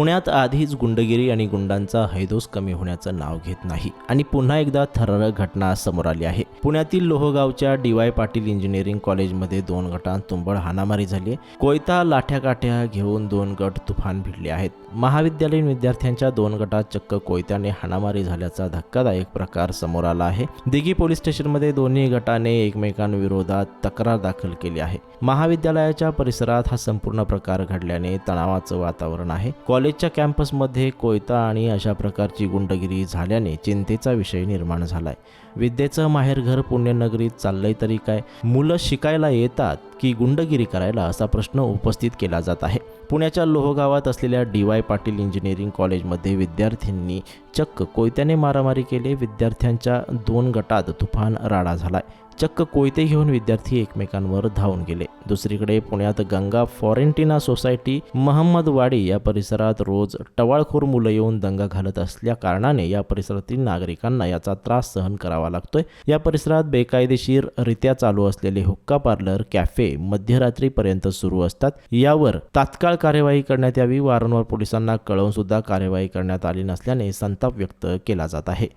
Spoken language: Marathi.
पुण्यात आधीच गुंडगिरी आणि गुंडांचा हैदोस कमी होण्याचं नाव घेत नाही आणि पुन्हा एकदा थरारक घटना समोर आली आहे। पुण्यातील लोहगावच्या डी.वाय. पाटील इंजिनिअरिंग कॉलेजमध्ये 2 गटांत तुंबळ हाणामारी झाली। कोयता लाठ्या-काठ्या घेऊन 2 गट तुफान भिडले आहेत। महाविद्यालयीन विद्यार्थ्यांच्या 2 गटात चक्क कोयत्याने हाणामारी झाल्याचा धक्कादायक प्रकार समोर आला आहे। दिघी पोलीस स्टेशनमध्ये दोन्ही गटाने एकमेकांविरोधात तक्रार दाखल केली आहे। महाविद्यालयाच्या परिसरात हा संपूर्ण प्रकार घडल्याने तणावाचं वातावरण आहे। कॉलेजच्या कॅम्पसमध्ये कोयता आणि अशा प्रकारची गुंडगिरी झाल्याने चिंतेचा विषय निर्माण झालाय। विद्येचं माहेरघर पुण्यनगरीत चाललंय तरी काय? मुलं शिकायला येतात की गुंडगिरी करायला, असा प्रश्न उपस्थित केला जात आहे। पुण्याच्या लोहगावात असलेल्या डी.वाय. पाटील इंजिनिअरिंग कॉलेजमध्ये विद्यार्थ्यांनी चक्क कोयत्याने मारामारी केली। विद्यार्थ्यांच्या 2 गटात तुफान राडा झालाय। चक्क कोयते घेऊन विद्यार्थी एकमेकांवर धावून गेले। दुसरीकडे पुण्यात गंगा फॉरेंटिना सोसायटी, महम्मदवाडी या परिसरात रोज टवाळखोर मुलं येऊन दंगा घालत असल्या कारणाने या परिसरातील नागरिकांना याचा त्रास सहन करावा लागतोय। या परिसरात बेकायदेशीररित्या चालू असलेले हुक्का पार्लर, कॅफे मध्यरात्रीपर्यंत सुरू असतात। यावर तात्काळ कार्यवाही करण्यात यावी। वारंवार पोलिसांना कळवून सुद्धा कार्यवाही करण्यात आली नसल्याने संताप व्यक्त केला जात आहे।